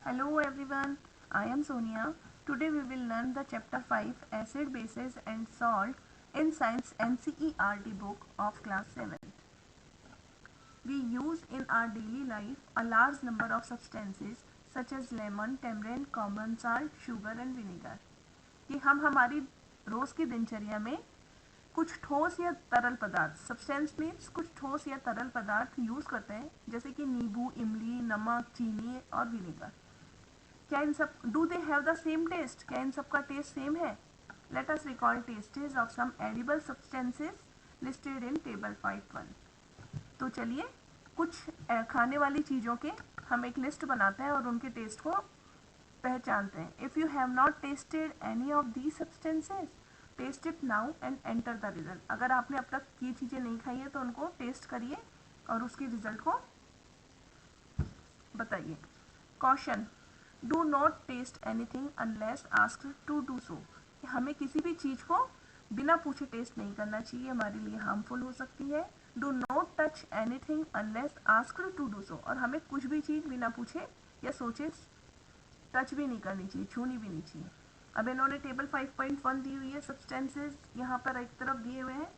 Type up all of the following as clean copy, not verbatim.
Hello everyone, I am Sonia. Today we will learn the chapter 5 Acid, Bases and Salt in Science NCERT book of class 7th. We use in our daily life a large number of substances such as lemon, tamarind, common salt, sugar and vinegar. कि हम हमारी रोज़ की दिनचर्या में कुछ ठोस या तरल पदार्थ, सब्सटेंस मीन्स कुछ ठोस या तरल पदार्थ यूज़ करते हैं, जैसे कि नींबू, इमली, नमक, चीनी और विनेगर. क्या इन सब do they have the same taste? क्या इन सब का टेस्ट सेम है? Let us recall tastes of some edible substances listed in table 5.1. तो चलिए कुछ खाने वाली चीज़ों के हम एक लिस्ट बनाते हैं और उनके टेस्ट को पहचानते हैं. If you have not tasted any of these substances, taste it now and enter the result. अगर आपने अब तक ये चीज़ें नहीं खाई है तो उनको टेस्ट करिए और उसके रिजल्ट को बताइए. Caution: do not taste anything unless asked to do so. हमें किसी भी चीज़ को बिना पूछे टेस्ट नहीं करना चाहिए, हमारे लिए हार्मफुल हो सकती है. Do not touch anything unless asked to do so. और हमें कुछ भी चीज़ बिना पूछे या सोचे टच भी नहीं करनी चाहिए, छूनी भी नहीं चाहिए. अब इन्होंने टेबल 5.1 दी हुई है, सब्सटेंसेज यहाँ पर एक तरफ दिए हुए हैं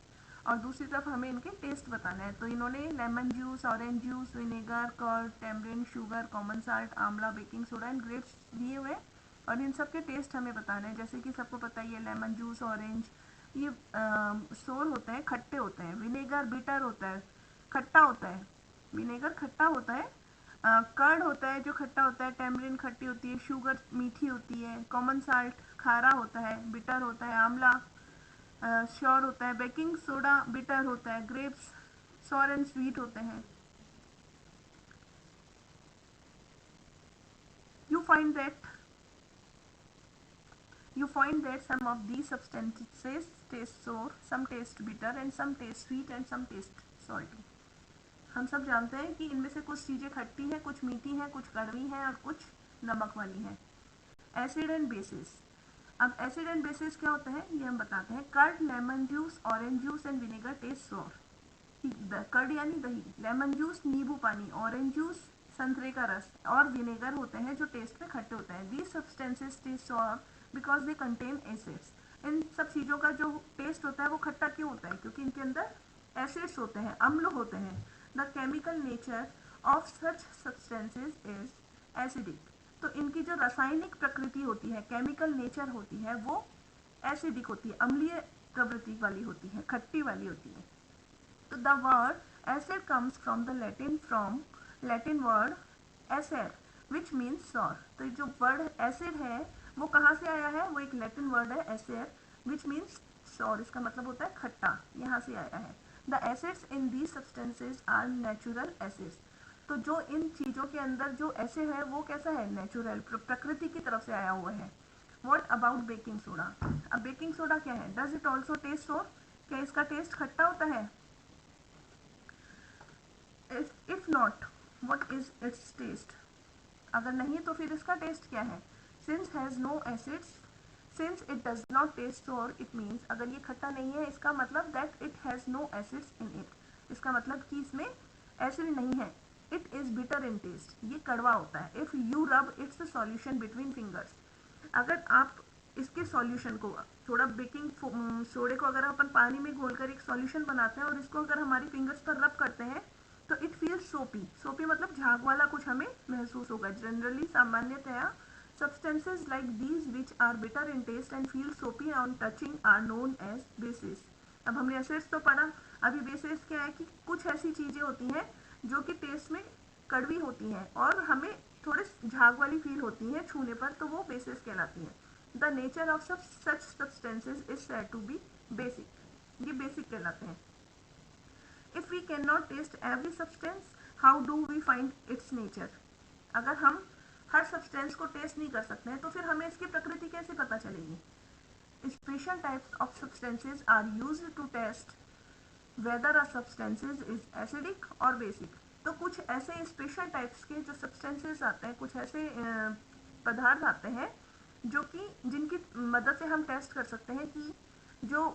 और दूसरी तरफ हमें इनके टेस्ट बताना है. तो इन्होंने lemon juice, orange juice, vinegar, curd, tamarind, sugar, common salt, amla, baking soda and grapes दिए हुए हैं और इन सब के टेस्ट हमें बताना है. जैसे कि सबको पता ही है, लेमन जूस, ऑरेंज ये सोर होते हैं, खट्टे होते हैं. विनेगर बिटर होता है, खट्टा होता है. विनेगर खट्टा होता है. कर्ड होता है जो खट्टा होता है. टैमरिन खट्टी होती है. शुगर मीठी होती है. कॉमन साल्ट खारा होता है, बिटर होता है. आंवला श्योर होता है. बेकिंग सोडा बिटर होता है. ग्रेप्स सॉर एंड स्वीट होते हैं. You find that some of these substances taste sour, some taste bitter and some taste sweet and some taste salty. हम सब जानते हैं कि इनमें से कुछ चीज़ें खट्टी हैं, कुछ मीठी हैं, कुछ कड़वी हैं और कुछ नमक वाली हैं. Acid and bases. अब एसिड एंड बेसिस क्या होते हैं ये हम बताते हैं. Curd, lemon juice, orange juice and vinegar taste sour. Curd यानी दही, लेमन जूस नींबू पानी, ऑरेंज जूस संतरे का रस और विनेगर होते हैं जो टेस्ट में खट्टे होते हैं. दीज सब्सटेंसेस टेस्ट सोर बिकॉज दे कंटेन एसिड्स. इन सब चीज़ों का जो टेस्ट होता है वो खट्टा क्यों होता है? क्योंकि इनके अंदर एसिड्स होते हैं, अम्ल होते हैं. The chemical nature of such substances is acidic. तो इनकी जो रासायनिक प्रकृति होती है, केमिकल नेचर होती है, वो एसिडिक होती है, अम्लीय प्रवृत्ति वाली होती है, खट्टी वाली होती है. तो the word acid comes from the Latin word acer which means sour. तो जो वर्ड acid है वो कहाँ से आया है? वो एक लैटिन वर्ड है acer which means sour. इसका मतलब होता है खट्टा, यहाँ से आया है. The acids in these substances are natural acids. तो जो इन चीज़ों के अंदर जो एसिड है वो कैसा है? नेचुरल, प्रकृति की तरफ से आया हुआ है. What about baking soda? अब बेकिंग सोडा क्या है? डज इट ऑल्सो टेस्ट सोर? क्या इसका टेस्ट खट्टा होता है? If not, what is its taste? अगर नहीं तो फिर इसका टेस्ट क्या है? Since has no acids, since it does not taste sour, it means अगर ये खट्टा नहीं है इसका मतलब that it has no acids in it. इसका मतलब कि इसमें एसिड नहीं है. It is bitter in taste, ये कड़वा होता है. If you rub its solution between fingers, अगर आप इसके सॉल्यूशन को, थोड़ा बेकिंग सोडे को अगर अपन पानी में घोलकर एक सॉल्यूशन बनाते हैं और इसको अगर हमारी फिंगर्स पर रब करते हैं तो इट फील्स सोपी. सोपी मतलब झाग वाला कुछ हमें महसूस होगा. जनरली, सामान्यतया substances like these which are bitter in taste and feel soapy on touching are known as bases. अब हमने एसिड्स तो पढ़ा, अभी बेसिस क्या है कि कुछ ऐसी चीज़ें होती हैं जो कि टेस्ट में कड़वी होती हैं और हमें थोड़े झाग वाली फील होती हैं छूने पर, तो वो बेसिस कहलाती हैं. The nature of such substances is said to be basic. ये बेसिक कहलाते हैं. If we can not test every substance, how do we find its nature? अगर हम हर सब्सटेंस को टेस्ट नहीं कर सकते हैं तो फिर हमें इसकी प्रकृति कैसे पता चलेगी? Special types of substances are used to test whether a substances is acidic और बेसिक. तो कुछ ऐसे स्पेशल टाइप्स के जो सब्सटेंसेज आते हैं, कुछ ऐसे पदार्थ आते हैं जो कि जिनकी मदद से हम टेस्ट कर सकते हैं कि जो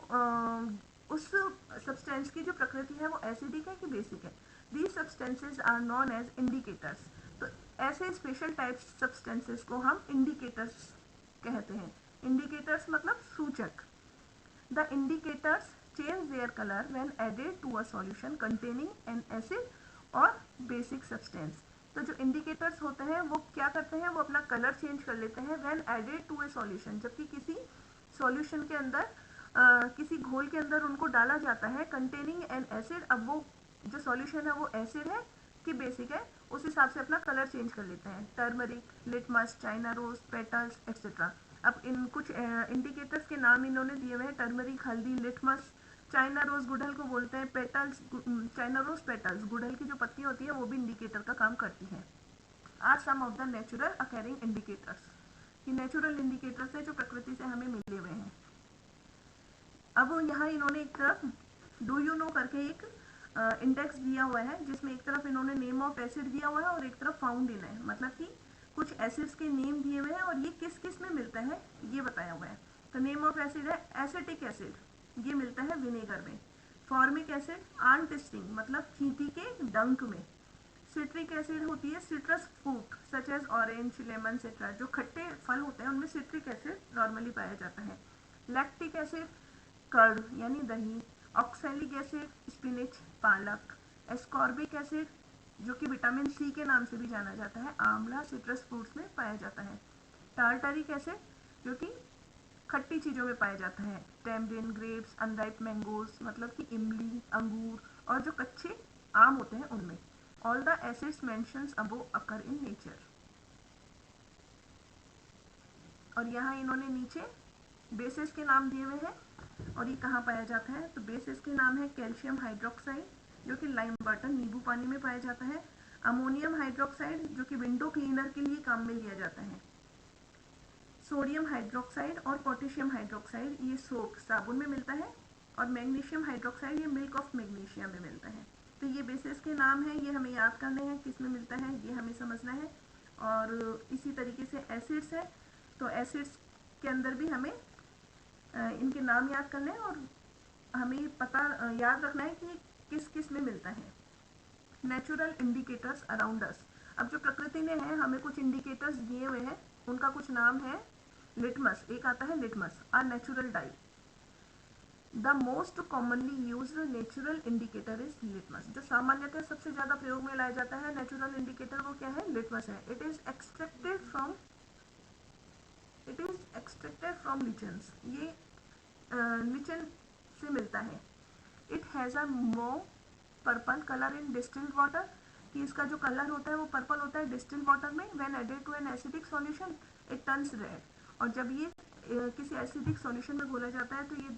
उस सब्सटेंस की जो प्रकृति है वो एसिडिक है कि बेसिक है. These substances are known as indicators. तो ऐसे स्पेशल टाइप्स सब्सटेंसेस को हम इंडिकेटर्स कहते हैं। इंडिकेटर्स मतलब सूचक। The indicators change their color when added to a solution containing an acid or basic substance। तो जो इंडिकेटर्स होते हैं वो क्या करते हैं, वो अपना कलर चेंज कर लेते हैं when added to a solution, जबकि किसी सॉल्यूशन के अंदर किसी घोल के अंदर उनको डाला जाता है containing an acid। अब वो जो सॉल्यूशन है वो एसिड है कि बेसिक है, उस हिसाब से अपना कलर चेंज कर लेते हैं। Turmeric, litmus, China rose, petals etcetera. अब इन कुछ इंडिकेटर्स के नाम इन्होंने दिए हुए हैं, टर्मरिक हल्दी, लिटमस, चाइना रोज गुड़हल को बोलते हैं, पेटल्स चाइना रोज पेटल्स गुड़हल की जो पत्ती होती है वो भी इंडिकेटर का काम करती है। Are some of the natural occurring indicators, ये नेचुरल इंडिकेटर्स है जो प्रकृति से हमें मिले हुए हैं। अब यहाँ इन्होंने एक तरफ डू यू नो करके एक इंडेक्स दिया हुआ है, जिसमें एक तरफ इन्होंने नेम ऑफ एसिड दिया हुआ है और एक तरफ फाउंड इन है, मतलब कि कुछ एसिड्स के नेम दिए हुए हैं और ये किस किस में मिलता है ये बताया हुआ है। तो नेम ऑफ एसिड है एसिटिक एसिड, ये मिलता है विनेगर में। फॉर्मिक एसिड आंटिस्टिंग मतलब चींटी के डंक में। सिट्रिक एसिड होती है citrus fruit such as orange, lemon etcetera, जो खट्टे फल होते हैं उनमें सिट्रिक एसिड नॉर्मली पाया जाता है। लैक्टिक एसिड कर्ड यानी दही। ऑक्सैलिक एसिड स्पिनिच, पालक। एस्कॉर्बिक एसिड जो कि विटामिन सी के नाम से भी जाना जाता है, आंवला, सिट्रस फ्रूट्स में पाया जाता है। टार्टरिक एसिड जो कि खट्टी चीज़ों में पाया जाता है, टैमरिन, ग्रेप्स, अनराइप मैंगोज मतलब कि इमली, अंगूर और जो कच्चे आम होते हैं उनमें। All the acids mentions above occur in nature. और यहाँ इन्होंने नीचे बेसिस के नाम दिए हुए हैं और ये कहाँ पाया जाता है, तो बेसिस के नाम है कैल्शियम हाइड्रोक्साइड जो कि लाइम वाटर नींबू पानी में पाया जाता है। अमोनियम हाइड्रोक्साइड जो कि विंडो क्लीनर के लिए काम में लिया जाता है। सोडियम हाइड्रोक्साइड और पोटेशियम हाइड्रोक्साइड ये सोप साबुन में मिलता है और मैग्नीशियम हाइड्रोक्साइड ये मिल्क ऑफ मैग्नीशियम में मिलता है। तो ये बेसिस के नाम है, ये हमें याद करने हैं किस में मिलता है ये हमें समझना है। और इसी तरीके से एसिड्स है, तो एसिड्स के अंदर भी हमें इनके नाम याद करने हैं और हमें पता याद रखना है कि किस किस में मिलता है। Natural indicators around us. अब जो प्रकृति ने है हमें कुछ इंडिकेटर्स दिए हुए हैं, उनका कुछ नाम है। लिटमस, एक आता है litmus, a natural die. The most commonly used natural indicator is litmus. जो सामान्यतः सबसे ज्यादा प्रयोग में लाया जाता है नेचुरल इंडिकेटर वो क्या है, लिटमस है। इट इज एक्सट्रैक्टेड फ्रॉम लिचन्स, ये लिचन से मिलता है। It has a more purple colour in distilled water, कि इसका जो कलर होता है वो पर्पल होता है डिस्टिल्ड वाटर में। When added to an acidic solution it turns red, और जब ये किसी एसिडिक सॉल्यूशन में घोला जाता है तो ये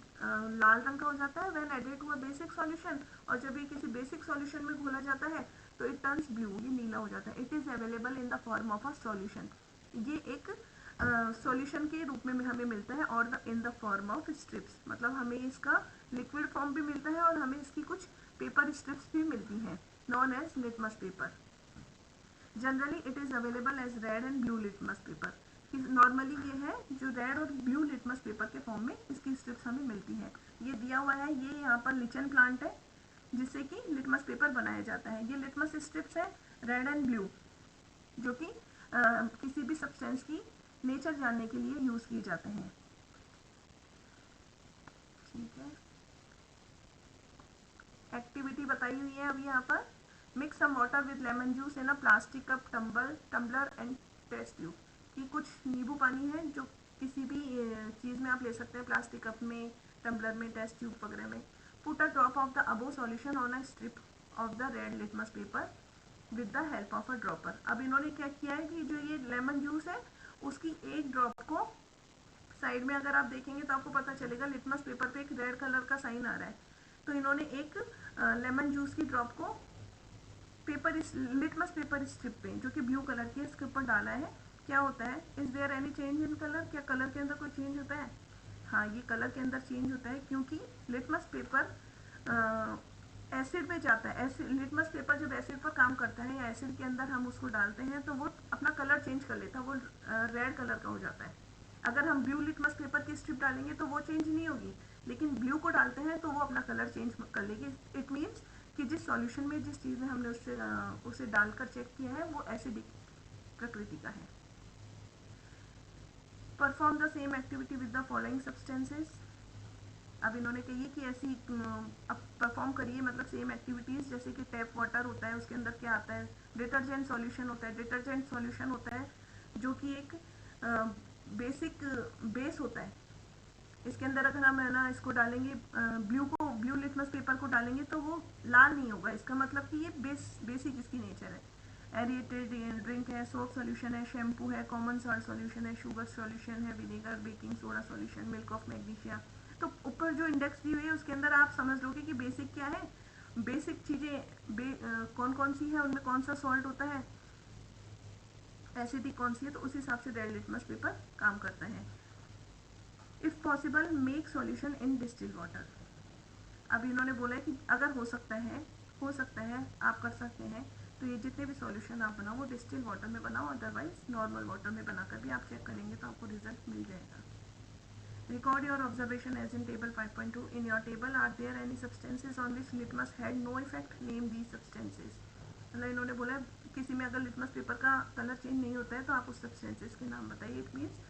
लाल रंग का हो जाता है। When added to a basic solution, और जब ये किसी बेसिक सॉल्यूशन में घोला जाता है तो इट टर्न्स ब्लू, ये नीला हो जाता है। It is available in the form of a solution, ये एक सॉल्यूशन के रूप में हमें मिलता है। और in the form of strips, मतलब हमें इसका लिक्विड फॉर्म भी मिलता है और हमें इसकी कुछ पेपर स्ट्रिप्स भी मिलती हैं, known as litmus paper. Generally it is available as red and blue litmus paper, normally ये है जो रेड और ब्लू लिटमस पेपर के फॉर्म में इसकी स्ट्रिप्स हमें मिलती हैं। ये दिया हुआ है, ये यहाँ पर लिचन प्लांट है जिससे कि लिटमस पेपर बनाया जाता है। ये लिटमस स्ट्रिप्स है रेड एंड ब्लू, जो कि किसी भी सब्सटेंस की नेचर जानने के लिए यूज किए जाते हैं। ठीक है, एक्टिविटी बताई हुई है अभी यहाँ पर। Mix some water with lemon juice in a plastic cup, tumbler and test tube, कि कुछ नींबू पानी है जो किसी भी चीज़ में आप ले सकते हैं, प्लास्टिक कप में, टम्बलर में, टेस्ट ट्यूब वगैरह में। Put a drop of the above solution on a strip of the red litmus paper with the help of a dropper. अब इन्होंने क्या किया है कि जो ये लेमन जूस है उसकी एक ड्रॉप को साइड में अगर आप देखेंगे तो आपको पता चलेगा लिटमस पेपर पे एक रेड कलर का साइन आ रहा है। तो इन्होंने एक लेमन जूस की ड्रॉप को लिटमस पेपर स्ट्रिप पे जो कि ब्लू कलर की है इसके ऊपर डाला है। क्या होता है, is there any change in colour, क्या कलर के अंदर कोई चेंज होता है? हाँ, ये कलर के अंदर चेंज होता है क्योंकि लिटमस पेपर एसिड में जाता है। लिटमस पेपर जब एसिड पर काम करता है या एसिड के अंदर हम उसको डालते हैं तो वो अपना कलर चेंज कर लेता है, वो रेड कलर का हो जाता है। अगर हम ब्लू लिटमस पेपर की स्ट्रिप डालेंगे तो वो चेंज नहीं होगी, लेकिन ब्लू को डालते हैं तो वो अपना कलर चेंज कर लेगी। इट मीन्स कि जिस सॉल्यूशन में जिस चीज़ में हमने उसे डालकर चेक किया है वो एसिडिक प्रकृति का है। Perform the same activity with the following substances. अब इन्होंने कही कि ऐसी अब परफॉर्म करिए, मतलब सेम एक्टिविटीज़, जैसे कि टैप वाटर होता है, उसके अंदर क्या आता है, डिटर्जेंट सॉल्यूशन होता है। डिटर्जेंट सॉल्यूशन होता है जो कि एक बेसिक बेस होता है। इसके अंदर अगर हम है ना इसको डालेंगे, ब्लू लिटमस पेपर को डालेंगे तो वो लाल नहीं होगा, इसका मतलब कि ये बेसिक इसकी नेचर है। एरिएटेड ड्रिंक है, सोप सॉल्यूशन है, शैम्पू है, कॉमन सॉल्ट सॉल्यूशन है, शुगर सॉल्यूशन है, vinegar, baking soda solution, milk of magnesia. तो ऊपर जो इंडेक्स दी हुई है उसके अंदर आप समझ लोगे कि बेसिक क्या है, बेसिक चीज़ें कौन कौन सी है, उनमें कौन सा सॉल्ट होता है, एसिडिक कौन सी है, तो उस हिसाब से रेड लिटमस पेपर काम करता है। If possible make solution in distil water. अब इन्होंने बोला है कि अगर हो सकता है आप कर सकते हैं, तो ये जितने भी सॉल्यूशन आप बनाओ वो डिस्टिल वाटर में बनाओ, अदरवाइज नॉर्मल वाटर में बनाकर भी आप चेक करेंगे तो आपको रिजल्ट मिल जाएगा। Record your observation as in table 5.2. In your table, are there any substances on which litmus had no effect? Name these substances. मतलब इन्होंने बोला किसी में अगर लिटमस पेपर का कलर चेंज नहीं होता है तो आप उस सब्सटेंसेस के नाम बताइए। इट मीन्स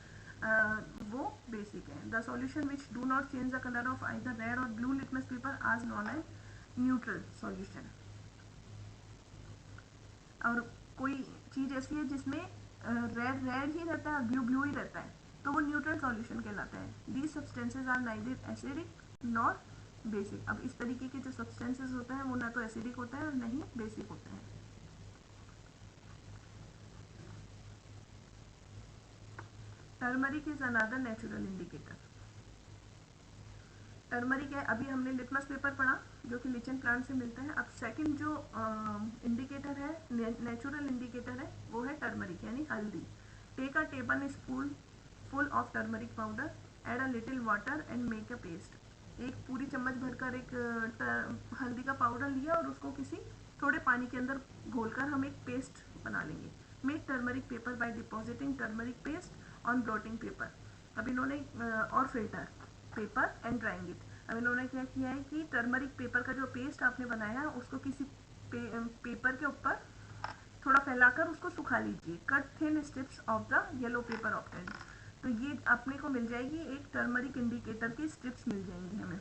वो बेसिक है। The solution which do not change the colour of either red और ब्लू लिटमस पेपर आज नॉन एज न्यूट्रल सॉल्यूशन। और कोई चीज़ ऐसी है जिसमें रेड रेड ही रहता है और ब्लू ब्लू ही रहता है तो वो न्यूट्रल सॉल्यूशन कहलाता है। These substances are neither acidic nor basic. अब इस तरीके के जो सब्सटेंसेज होते हैं वो ना तो एसिडिक होता है और ना ही बेसिक होता है। Turmeric is another natural indicator. Turmeric है, अभी हमने लिटमस पेपर पढ़ा जो कि लिचन प्लांट से मिलता है। अब सेकंड जो इंडिकेटर है, नेचुरल इंडिकेटर है, वो है टर्मरिक यानी हल्दी। Take a tablespoonful of turmeric powder, add a little water and make a paste. एक पूरी चम्मच भरकर एक हल्दी का पाउडर लिया और उसको किसी थोड़े पानी के अंदर घोलकर हम एक पेस्ट बना लेंगे। Make turmeric paper by depositing turmeric paste on blotting paper. अब इन्होंने और filter paper and drawing it. अब इन्होंने क्या किया है कि टर्मरिक पेपर का जो पेस्ट आपने बनाया उसको किसी पेपर के ऊपर थोड़ा फैलाकर उसको सुखा लीजिए। Cut thin strips of the yellow paper opted. तो ये अपने को मिल जाएगी, एक टर्मरिक इंडिकेटर की स्ट्रिप्स मिल जाएंगी हमें।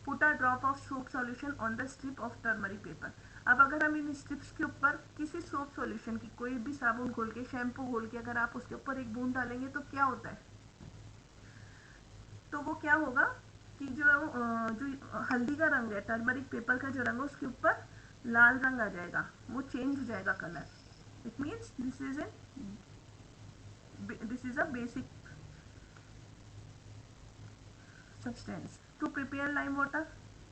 Put a drop of soap solution on the strip of turmeric paper. अब अगर हम इन स्ट्रिप्स के ऊपर किसी सोप सॉल्यूशन की, कोई भी साबुन घोल के, शैम्पू घोल के अगर आप उसके ऊपर एक बूंद डालेंगे तो क्या होता है, तो वो क्या होगा कि जो हल्दी का रंग है, टर्मरिक पेपर का जो रंग है उसके ऊपर लाल रंग आ जाएगा, वो चेंज हो जाएगा colour. It means this is a basic substance. To prepare lime water,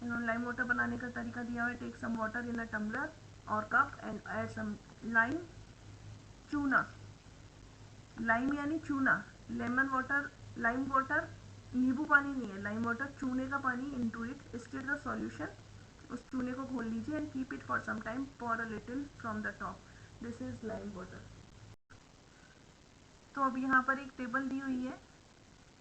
इन्होंने लाइम वाटर बनाने का तरीका दिया हुआ है। Take some water in a tumbler or cup and add some lime चूना। लाइम यानी चूना, लेमन वाटर, लाइम वाटर नींबू पानी नहीं है, लाइम वाटर चूने का पानी, into it stir the solution. उस चूने को घोल लीजिए and keep it for some time, pour a little from the top. This is lime water. तो अब यहाँ पर एक टेबल दी हुई है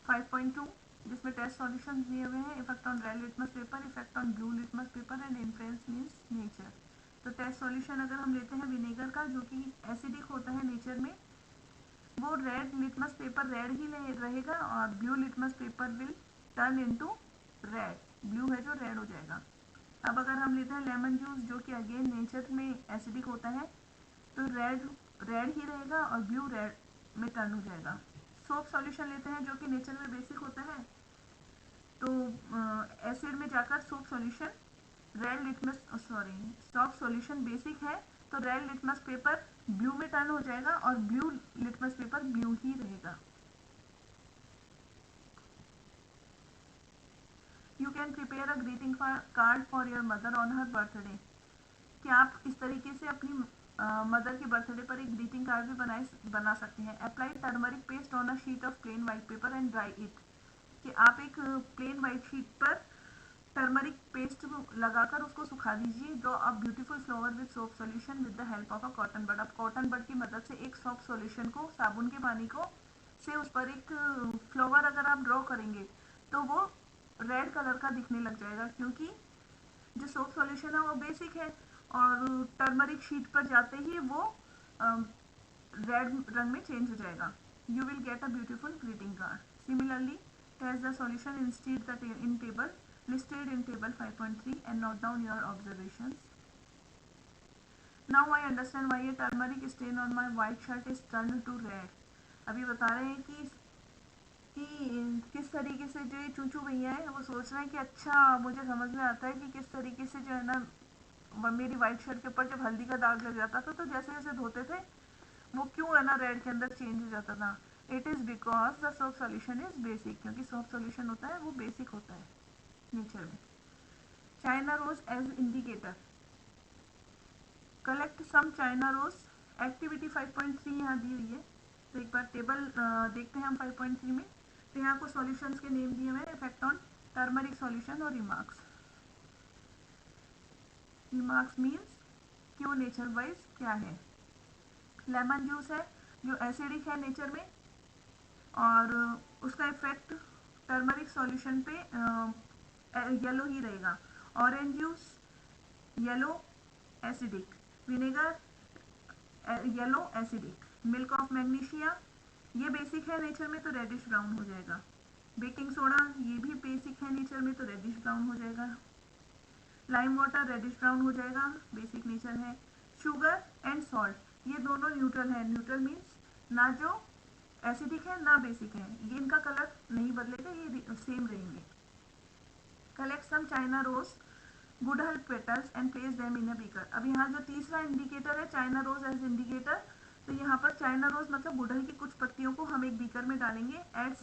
5.2 जिसमें टेस्ट सॉल्यूशन दिए हुए हैं। Effect on red litmus paper, effect on blue litmus paper and influence means nature. तो टेस्ट सॉल्यूशन अगर हम लेते हैं विनेगर का जो कि एसिडिक होता है नेचर में, वो रेड लिटमस पेपर रेड ही रहेगा और blue litmus paper will turn into red, blue है जो रेड हो जाएगा। अब अगर हम लेते हैं लेमन जूस जो कि अगेन नेचर में एसिडिक होता है, तो रेड रेड ही रहेगा और ब्लू रेड में टर्न हो जाएगा। सोप सॉल्यूशन लेते हैं जो कि नेचर में बेसिक होता है, तो एसिड में जाकर soap solution red litmus soap solution basic है तो रेड लिटमस पेपर ब्लू में टर्न हो जाएगा और ब्लू लिटमस पेपर ब्लू ही रहेगा। You can prepare a greeting card for your mother on her birthday. क्या आप इस तरीके से अपनी मदर के बर्थडे पर एक ग्रीटिंग कार्ड भी बना सकते हैं। Apply turmeric paste on a sheet of plain white paper and dry it. कि आप एक प्लेन वाइट शीट पर टर्मरिक पेस्ट लगाकर उसको सुखा दीजिए। Draw a beautiful flower with soap solution with the help of a cotton bud. आप cotton बड की मदद से एक सोप सॉल्यूशन को, साबुन के पानी को से उस पर एक फ्लावर अगर आप ड्रॉ करेंगे तो वो रेड कलर का दिखने लग जाएगा, क्योंकि जो सोप सॉल्यूशन है वो बेसिक है और टर्मरिक शीट पर जाते ही वो रेड रंग में चेंज हो जाएगा. You will get a beautiful greeting card. Similarly test the solution instead in table listed in table 5.3 and note down your observations. Now I understand why a turmeric stain on my white shirt is turned to red. अभी बता रहे हैं कि किस तरीके से जो ये चूचू भैया है वो सोच रहे हैं कि अच्छा मुझे समझ में आता है कि किस तरीके से जो है ना मेरी वाइट शर्ट के ऊपर जब हल्दी का दाग लग जाता था तो जैसे जैसे धोते थे वो क्यों है ना रेड के अंदर चेंज हो जाता था. It is because the soap solution is basic. क्योंकि सोप सॉल्यूशन होता है वो बेसिक होता है नेचर में. China rose as indicator. Collect some China rose. Activity 5.3 यहाँ दी हुई है तो एक बार टेबल देखते हैं हम 5.3 में. तो यहाँ को सॉल्यूशंस के नेम दिए हुए हैं. इफेक्ट ऑन टर्मरिक सॉल्यूशन और रिमार्क्स. रिमार्क्स मीन्स क्यों नेचर वाइज क्या है. लेमन जूस है जो एसिडिक है नेचर में और उसका इफेक्ट टर्मरिक सॉल्यूशन पे येलो ही रहेगा. Orange juice yellow acidic. Vinegar yellow acidic. Milk of magnesia ये बेसिक है नेचर में तो रेडिश ब्राउन हो जाएगा. बेकिंग सोडा ये भी बेसिक है नेचर में तो रेडिश ब्राउन हो जाएगा. लाइम वाटर रेडिश ब्राउन हो जाएगा बेसिक नेचर है. शुगर एंड सॉल्ट ये दोनों न्यूट्रल है. न्यूट्रल मीन्स ना जो एसिडिक है ना बेसिक है. ये इनका कलर नहीं बदलेगा ये सेम रहेंगे. कलेक्ट सम चाइना रोज गुड़हल petals and place them in a beaker. अब यहाँ जो तीसरा इंडिकेटर है चाइना रोज एज इंडिकेटर तो यहाँ पर चाइना रोज मतलब गुड़हल की कुछ पत्तियों को हम एक बीकर में डालेंगे. Add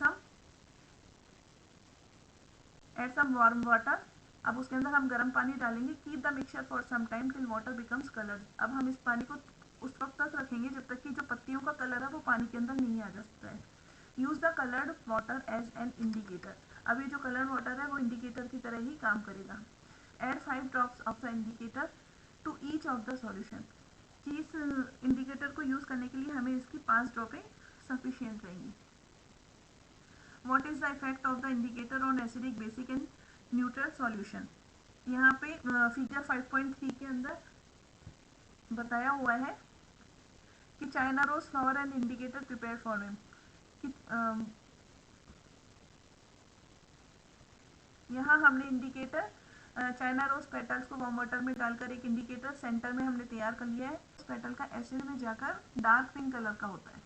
some warm water. अब उसके अंदर हम गर्म पानी डालेंगे. Keep the mixture for some time till water becomes coloured. अब हम इस पानी को उस वक्त तक रखेंगे जब तक कि जो पत्तियों का कलर है वो पानी के अंदर नहीं आ जाता है. Use the coloured water as an indicator. अब ये जो कलर्ड वाटर है वो इंडिकेटर की तरह ही काम करेगा. Add 5 drops of the indicator to each of the solution. कि इस इंडिकेटर को यूज करने के लिए हमें इसकी 5 ड्रॉपें सफिशियंट रहेंगी. What is the effect of the indicator on acidic, basic and neutral solution? यहाँ पे फिगर 5.3 के अंदर बताया हुआ है कि China rose flower and indicator prepare for him. यहाँ हमने इंडिकेटर चाइना रोज पेटल्स को वार्म वाटर में डालकर एक इंडिकेटर सेंटर में हमने तैयार कर लिया है. उस पेटल का एसिड में जाकर डार्क पिंक कलर का होता है.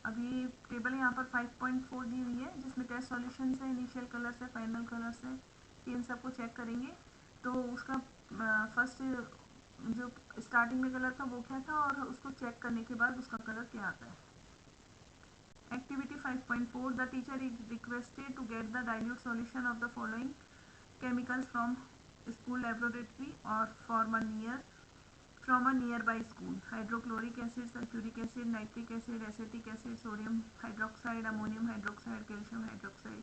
अभी टेबल यहाँ पर 5.4 दी हुई है जिसमें टेस्ट सॉल्यूशन है, इनिशियल कलर्स है, फाइनल कलर्स है. इन सबको चेक करेंगे तो उसका फर्स्ट जो स्टार्टिंग में कलर था वो क्या था और उसको चेक करने के बाद उसका कलर क्या आता है. Activity 5.4 the teacher is requested to get the dilute solution of the following chemicals from school laboratory और from a nearby school. Hydrochloric acid, sulfuric acid, nitric acid, acetic acid, sodium hydroxide, ammonium hydroxide, calcium hydroxide.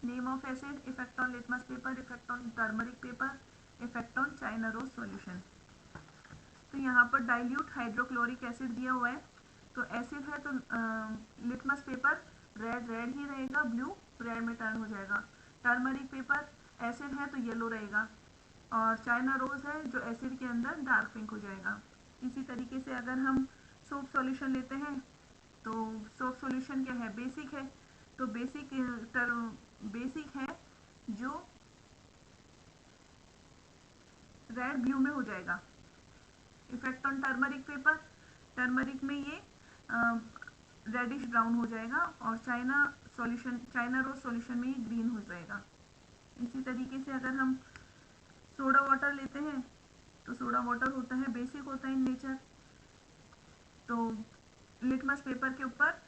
Name of acid, effect on litmus paper, effect on turmeric paper, effect on China rose solution. तो यहाँ पर dilute hydrochloric acid दिया हुआ है तो acid है तो litmus paper red red ही रहेगा, ब्लू रेड में टर्न हो जाएगा. टर्मरिक पेपर एसिड है तो येलो रहेगा और चाइना रोज है जो एसिड के अंदर डार्क पिंक हो जाएगा. इसी तरीके से अगर हम सोप सॉल्यूशन लेते हैं तो सोप सॉल्यूशन क्या है, बेसिक है तो बेसिक है जो रेड ब्लू में हो जाएगा. Effect on turmeric paper turmeric में ये रेडिश ब्राउन हो जाएगा और चाइना रोज सॉल्यूशन में ये ग्रीन हो जाएगा. इसी तरीके से अगर हम सोडा वाटर लेते हैं तो सोडा वाटर होता है बेसिक होता है इन नेचर तो लिटमस पेपर के ऊपर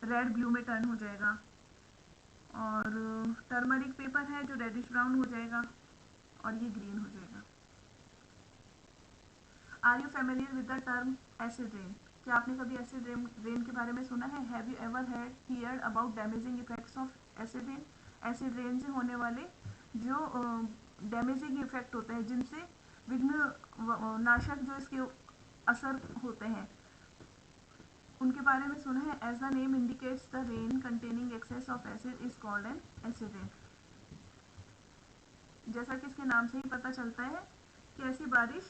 रेड ब्लू में टर्न हो जाएगा और टर्मरिक पेपर है जो रेडिश ब्राउन हो जाएगा और ये ग्रीन हो जाएगा. Are you familiar with the term acid rain. क्या आपने कभी एसिड रेन के बारे में सुना है. Have you ever heard about damaging effects of acid rain. Acid rain से होने वाले जो डैमेजिंग इफेक्ट होते हैं जिनसे विघ्न नाशक जो इसके असर होते हैं उनके बारे में सुना है, as the name indicates the rain containing excess of acid is called an acid rain. जैसा कि इसके नाम से ही पता चलता है कि ऐसी बारिश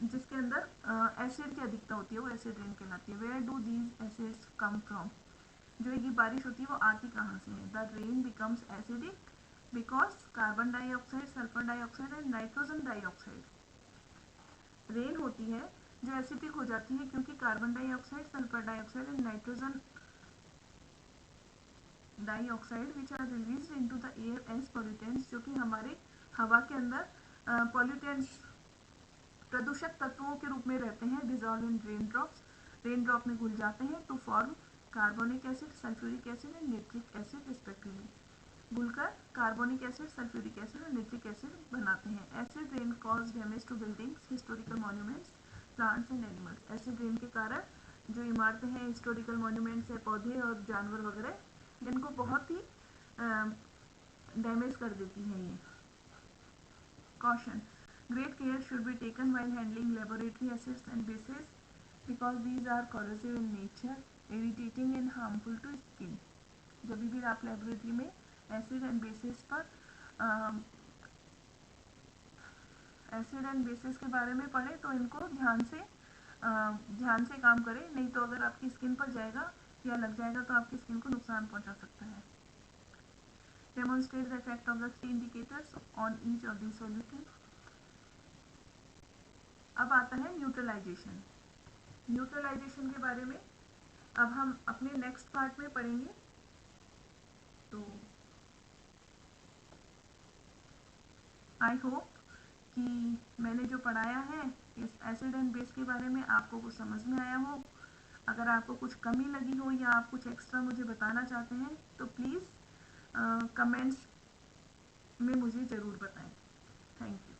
जिसके अंदर एसिड की अधिकता होती है वो एसिड रेन कहलाती है। Where do these acids come from, जो ये बारिश होती है वो आती कहाँ से है? The rain becomes acidic because carbon dioxide, sulphur dioxide and nitrogen dioxide. Rain होती है जो एसिडिक हो जाती है क्योंकि carbon dioxide, sulphur dioxide and nitrogen dioxide which are released into the air as pollutants, जो कि हमारे हवा के अंदर पॉल्यूटेंट्स प्रदूषक तत्वों के रूप में रहते हैं, dissolve in rain drops, rain drop में घुल जाते हैं to form carbonic acid, sulphuric acid and nitric acid respectively. घुलकर कार्बोनिक एसिड, सल्फ्यूरिक एसिड और नाइट्रिक एसिड बनाते हैं। Acid rain cause damage to buildings, historical monuments, plants and animals. Acid rain के कारण जो इमारतें हैं, हिस्टोरिकल मॉन्यूमेंट्स है, पौधे और जानवर वगैरह, इनको बहुत ही डैमेज कर देती है ये। Caution: great care should be taken while handling laboratory acids and bases because these are corrosive in nature, irritating and harmful to skin. जब भी आप लेबोरेटरी में एसिड एंड बेसिस पर एसिड एंड बेसिस के बारे में पढ़े तो इनको ध्यान से काम करें, नहीं तो अगर आपकी स्किन पर जाएगा या लग जाएगा तो आपकी स्किन को नुकसान पहुंचा सकता है। Demonstrate the effect of the 3 indicators on each of these solutions. अब आता है न्यूट्रलाइजेशन। न्यूट्रलाइजेशन के बारे में अब हम अपने नेक्स्ट पार्ट में पढ़ेंगे। तो आई होप कि मैंने जो पढ़ाया है इस एसिड एंड बेस के बारे में आपको कुछ समझ में आया हो। अगर आपको कुछ कमी लगी हो या आप कुछ एक्स्ट्रा मुझे बताना चाहते हैं तो प्लीज़ कमेंट्स में मुझे ज़रूर बताएं। Thank you.